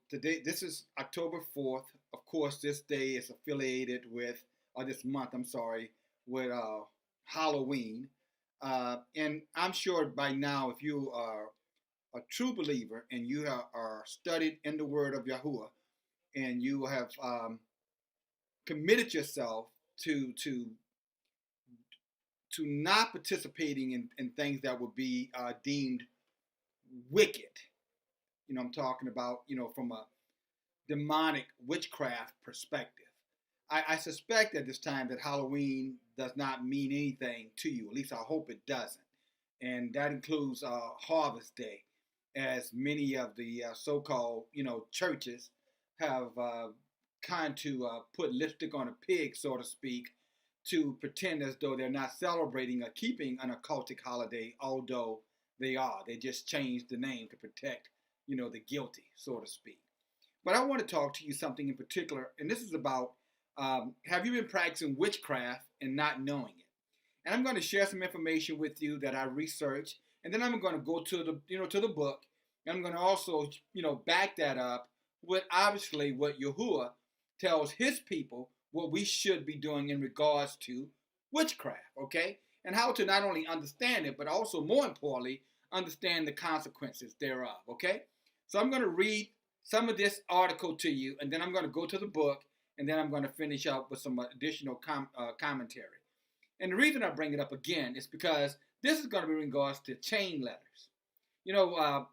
Today, this is October 4th. Of course, this day is affiliated with, or this month, I'm sorry, with Halloween. And I'm sure by now, if you are a true believer and you are studied in the Word of Yahuwah and you have committed yourself to to to not participating in things that would be deemed wicked. I'm talking about, from a demonic witchcraft perspective. I suspect at this time that Halloween does not mean anything to you. At least I hope it doesn't. And that includes Harvest Day, as many of the so-called, churches have kind to put lipstick on a pig, so to speak, to pretend as though they're not celebrating or keeping an occultic holiday, although they are. They just changed the name to protect, the guilty, so to speak. But I want to talk to you something in particular, and this is about have you been practicing witchcraft and not knowing it? And I'm going to share some information with you that I researched, and then I'm going to go to the book, and I'm going to also, back that up with obviously what Yahuwah tells his people what we should be doing in regards to witchcraft, okay? And how to not only understand it, but also more importantly, understand the consequences thereof, okay? So I'm going to read some of this article to you, and then I'm going to go to the book, and then I'm going to finish up with some additional commentary. And the reason I bring it up again is because this is going to be in regards to chain letters.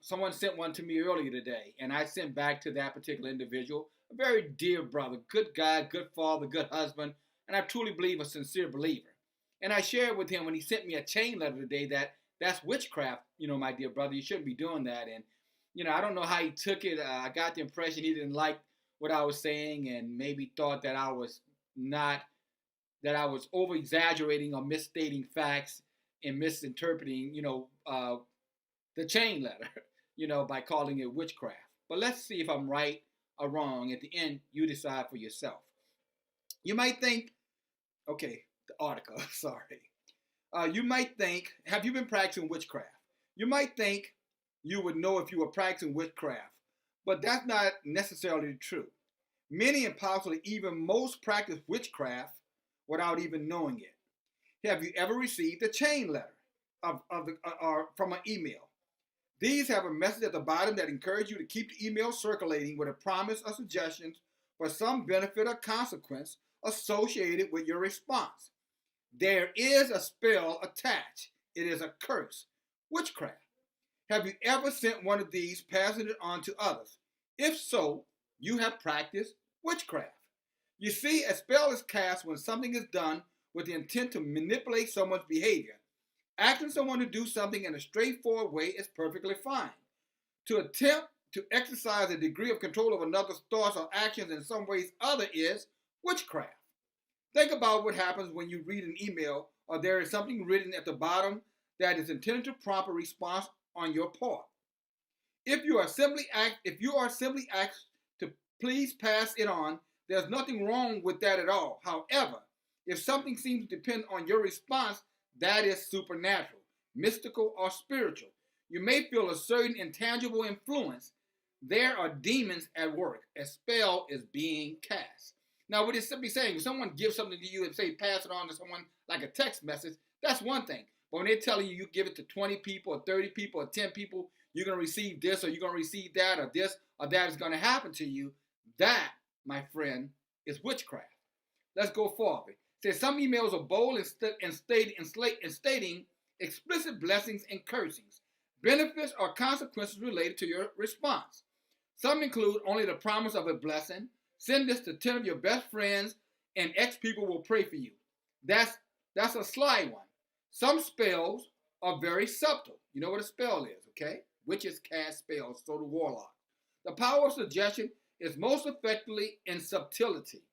Someone sent one to me earlier today, and I sent back to that particular individual, a very dear brother, good guy, good father, good husband, and I truly believe a sincere believer. And I shared with him when he sent me a chain letter today that's witchcraft, my dear brother. You shouldn't be doing that. And, I don't know how he took it. I got the impression he didn't like what I was saying and maybe thought that I was over exaggerating or misstating facts and misinterpreting, the chain letter, by calling it witchcraft. But let's see if I'm right or wrong. At the end, you decide for yourself. You might think, okay, the article, sorry. You might think, have you been practicing witchcraft? You might think you would know if you were practicing witchcraft, but that's not necessarily true. Many and possibly even most practice witchcraft without even knowing it. Have you ever received a chain letter or from an email? These have a message at the bottom that encourages you to keep the email circulating with a promise or suggestions for some benefit or consequence associated with your response. There is a spell attached. It is a curse. Witchcraft. Have you ever sent one of these, passing it on to others? If so, you have practiced witchcraft. You see, a spell is cast when something is done with the intent to manipulate someone's behavior. Asking someone to do something in a straightforward way is perfectly fine. To attempt to exercise a degree of control of another's thoughts or actions in some ways other is witchcraft. Think about what happens when you read an email or there is something written at the bottom that is intended to prompt a response on your part. If you are simply asked to please pass it on, there's nothing wrong with that at all. However, if something seems to depend on your response, that is supernatural, mystical, or spiritual. You may feel a certain intangible influence. There are demons at work. A spell is being cast. Now, what it's simply saying, if someone gives something to you and say pass it on to someone like a text message, that's one thing. But when they're telling you give it to 20 people or 30 people or 10 people, you're going to receive this or you're going to receive that or this or that is going to happen to you, that, my friend, is witchcraft. Let's go forward. It says some emails are bold in stating explicit blessings and cursings, benefits or consequences related to your response. Some include only the promise of a blessing. Send this to 10 of your best friends and X people will pray for you. That's a sly one. Some spells are very subtle. You know what a spell is, okay? Witches cast spells, so do warlocks. The power of suggestion is most effectively in subtlety.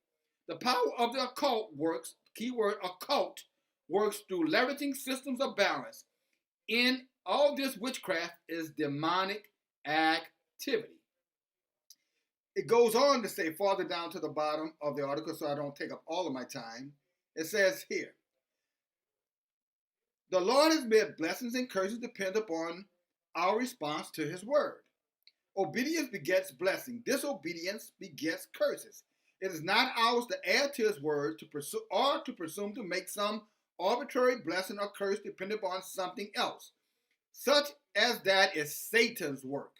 The power of the occult works, keyword occult, works through leveraging systems of balance. In all this witchcraft is demonic activity. It goes on to say farther down to the bottom of the article, so I don't take up all of my time. It says here, the Lord has made blessings and curses depend upon our response to his word. Obedience begets blessing. Disobedience begets curses. It is not ours to add to his word to presume to make some arbitrary blessing or curse dependent upon something else. Such as that is Satan's work.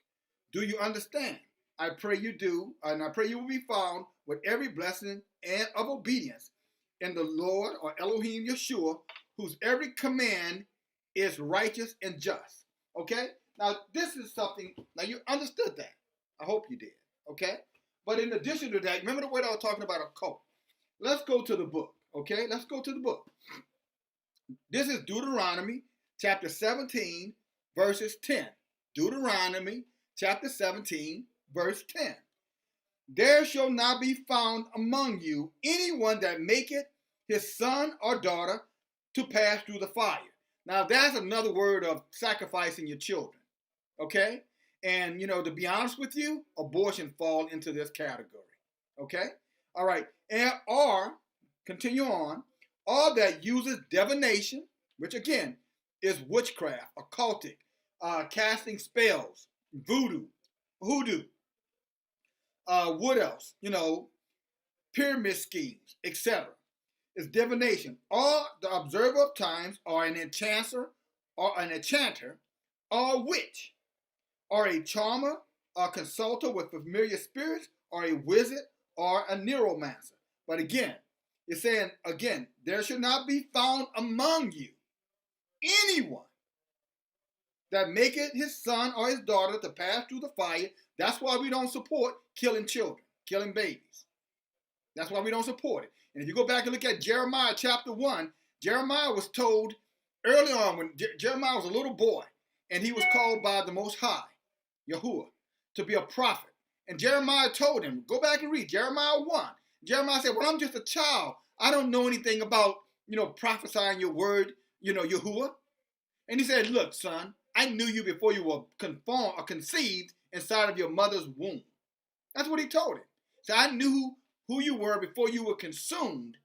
Do you understand? I pray you do, and I pray you will be found with every blessing and of obedience in the Lord or Elohim Yeshua, whose every command is righteous and just. Okay? Now, this is something, now you understood that. I hope you did. Okay? But in addition to that, remember the word I was talking about, a cult. Let's go to the book. Okay? Let's go to the book. This is Deuteronomy chapter 17, verses 10. Deuteronomy chapter 17, verse 10. There shall not be found among you anyone that maketh his son or daughter to pass through the fire. Now, that's another word of sacrificing your children. Okay? And, to be honest with you, abortion fall into this category. Okay? All right. Or, continue on, or that uses divination, which again is witchcraft, occultic, casting spells, voodoo, hoodoo, what else? Pyramid schemes, etc. It's divination. Or the observer of times, or an enchanter, or a witch, or a charmer, or consulter with familiar spirits, or a wizard, or a neuromancer. But again, it's saying, there should not be found among you anyone that maketh his son or his daughter to pass through the fire. That's why we don't support killing children, killing babies. That's why we don't support it. And if you go back and look at Jeremiah chapter 1, Jeremiah was told early on when Jeremiah was a little boy, and he was called by the Most High, Yahuwah, to be a prophet. And Jeremiah told him, go back and read Jeremiah 1. Jeremiah said, well, I'm just a child. I don't know anything about, prophesying your word, Yahuwah. And he said, look, son, I knew you before you were conceived inside of your mother's womb. That's what he told him. So I knew who you were before you were consumed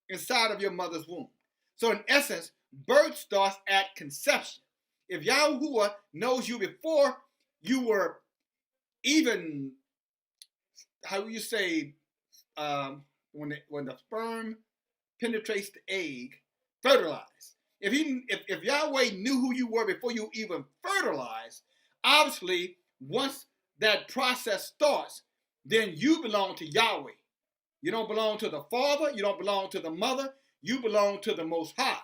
inside of your mother's womb. So in essence, birth starts at conception. If Yahuwah knows you before you were even, how do you say, when the sperm penetrates the egg, fertilized. If Yahweh knew who you were before you even fertilized, obviously once that process starts, then you belong to Yahweh. You don't belong to the father. You don't belong to the mother. You belong to the Most High.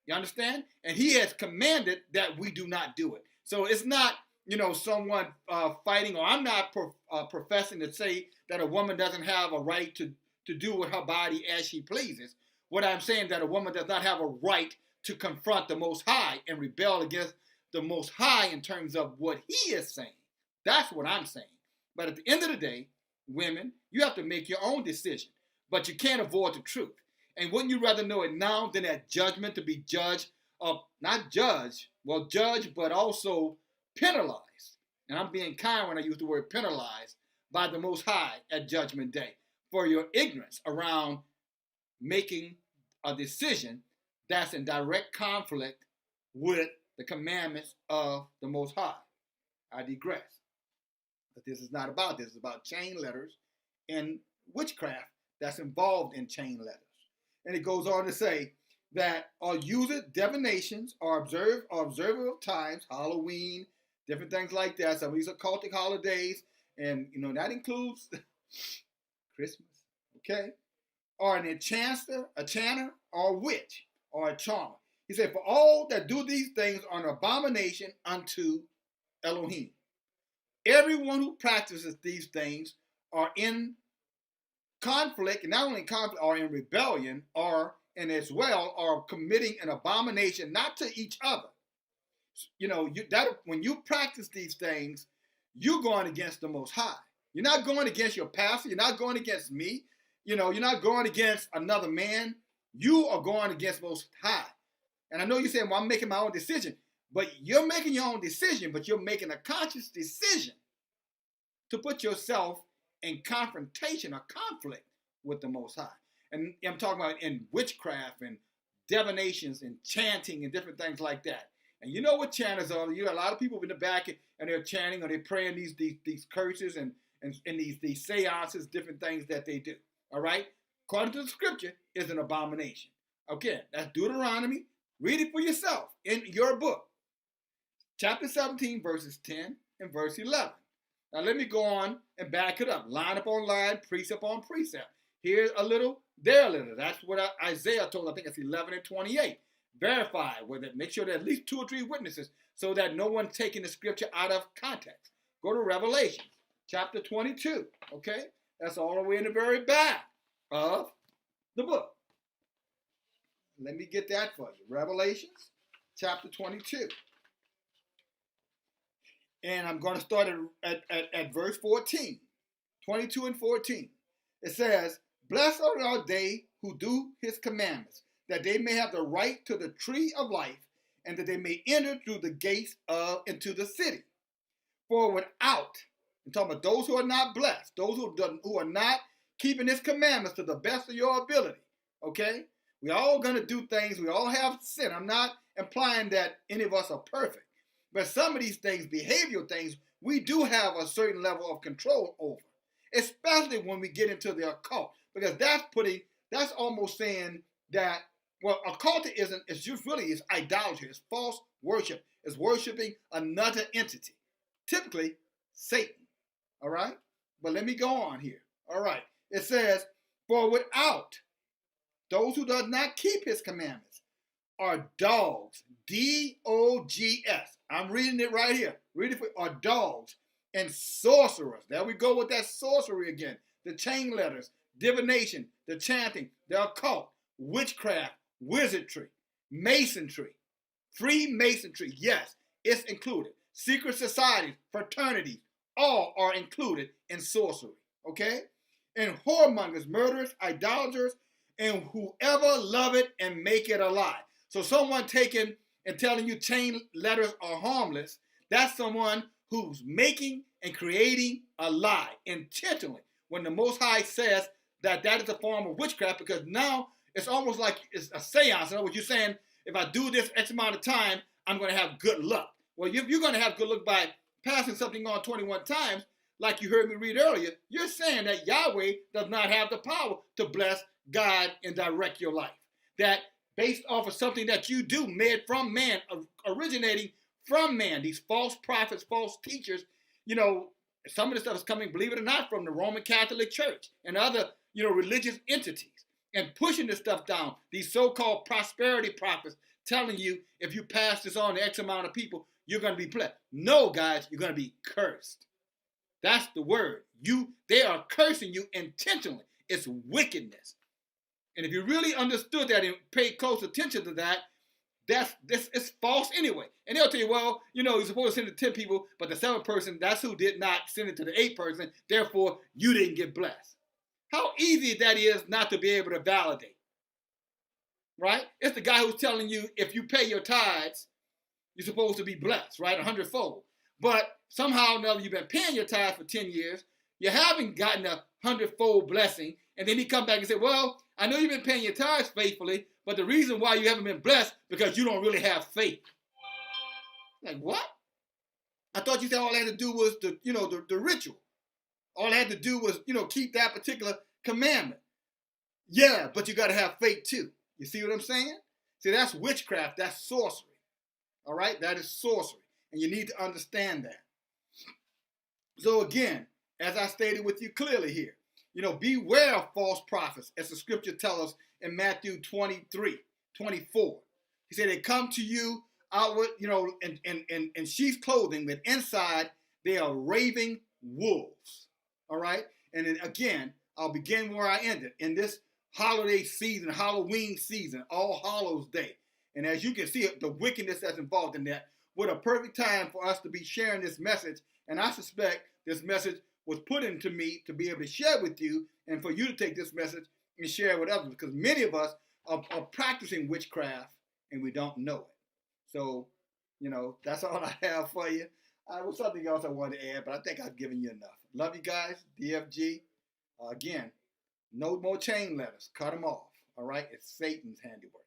You understand? And he has commanded that we do not do it. So it's not, someone fighting, or I'm not professing to say that a woman doesn't have a right to do with her body as she pleases. What I'm saying that a woman does not have a right to confront the Most High and rebel against the Most High in terms of what he is saying. That's what I'm saying. But at the end of the day, women, you have to make your own decision. But you can't avoid the truth. And wouldn't you rather know it now than at judgment to be judged, judged, but also penalized. And I'm being kind when I use the word penalized by the Most High at Judgment Day for your ignorance around making a decision that's in direct conflict with the commandments of the Most High. I digress. But this is not about this. It's about chain letters and witchcraft that's involved in chain letters. And it goes on to say that or use it divinations or observer of times, Halloween, different things like that. Some of these are cultic holidays, and that includes Christmas. Okay? Or an enchanter, or a witch, or a charmer. He said, for all that do these things are an abomination unto Elohim. Everyone who practices these things are in conflict, and not only in conflict, are in rebellion, and as well are committing an abomination, not to each other. When you practice these things, you're going against the Most High. You're not going against your pastor. You're not going against me. You're not going against another man. You are going against Most High. And I know you're saying, well, I'm making my own decision. But you're making your own decision, but you're making a conscious decision to put yourself in confrontation or conflict with the Most High. And I'm talking about in witchcraft and divinations and chanting and different things like that. And you know what chanters are. You got a lot of people in the back and they're chanting or they're praying these curses and these seances, different things that they do. All right? According to the scripture, is an abomination. Okay, that's Deuteronomy. Read it for yourself in your book. Chapter 17, verses 10 and verse 11. Now let me go on and back it up. Line upon line, precept on precept. Here's a little, there a little. That's what Isaiah told, I think it's 11 and 28. Verify with it. Make sure there are at least 2 or 3 witnesses so that no one's taking the scripture out of context. Go to Revelation, chapter 22. Okay? That's all the way in the very back of the book. Let me get that for you. Revelations, chapter 22. And I'm going to start at verse 14. 22 and 14. It says, blessed are they who do his commandments, that they may have the right to the tree of life, and that they may enter through the gates into the city. For without, I'm talking about those who are not blessed, those who are not keeping his commandments to the best of your ability, okay? We all going to do things. We all have sin. I'm not implying that any of us are perfect. But some of these things, behavioral things, we do have a certain level of control over, especially when we get into the occult, because that's almost saying that, well, occultism is just really is idolatry, it's false worship, it's worshiping another entity, typically Satan. All right, but let me go on here. All right, it says, for without those who does not keep his commandments are dogs, D-O-G-S. I'm reading it right here. Read it for are dogs and sorcerers. There we go with that sorcery again. The chain letters, divination, the chanting, the occult, witchcraft, wizardry, masonry, Freemasonry. Yes, it's included. Secret societies, fraternities, all are included in sorcery. Okay? And whoremongers, murderers, idolaters, and whoever love it and make it a lie. So someone taking and telling you chain letters are harmless, that's someone who's making and creating a lie intentionally. When the Most High says that is a form of witchcraft, because now it's almost like it's a seance. In other words, you're saying, if I do this X amount of time, I'm going to have good luck. Well, if you're going to have good luck by passing something on 21 times, like you heard me read earlier, you're saying that Yahweh does not have the power to bless, guide, and direct your life. That based off of something that you do, made from man, originating from man, these false prophets, false teachers, some of the stuff is coming, believe it or not, from the Roman Catholic Church and other, religious entities, and pushing this stuff down. These so-called prosperity prophets telling you if you pass this on to X amount of people, you're going to be blessed. No, guys, you're going to be cursed. That's the word. They are cursing you intentionally. It's wickedness. And if you really understood that and paid close attention to that, this is false anyway. And they'll tell you, well, you're supposed to send it to 10 people, but the 7th person, that's who did not send it to the 8th person. Therefore, you didn't get blessed. How easy that is not to be able to validate. Right? It's the guy who's telling you if you pay your tithes, you're supposed to be blessed, right? 100-fold. But somehow or another, you've been paying your tithes for 10 years. You haven't gotten a 100-fold blessing. And then he come back and say, well, I know you've been paying your tithes faithfully, but the reason why you haven't been blessed because you don't really have faith. Like, what? I thought you said all I had to do was the ritual. All I had to do was, keep that particular commandment. Yeah, but you got to have faith too. You see what I'm saying? See, that's witchcraft. That's sorcery. All right? That is sorcery. And you need to understand that. So again, as I stated with you clearly here, beware of false prophets, as the scripture tells us in Matthew 23:24. He said, they come to you outward, in sheep's clothing, but inside they are raving wolves. All right? And then again, I'll begin where I ended. In this holiday season, Halloween season, All Hallows Day. And as you can see, the wickedness that's involved in that, what a perfect time for us to be sharing this message. And I suspect this message was put into me to be able to share with you and for you to take this message and share it with others, because many of us are practicing witchcraft and we don't know it. So, that's all I have for you. There was something else I wanted to add, but I think I've given you enough. Love you guys. DFG. Again, no more chain letters. Cut them off. All right? It's Satan's handiwork.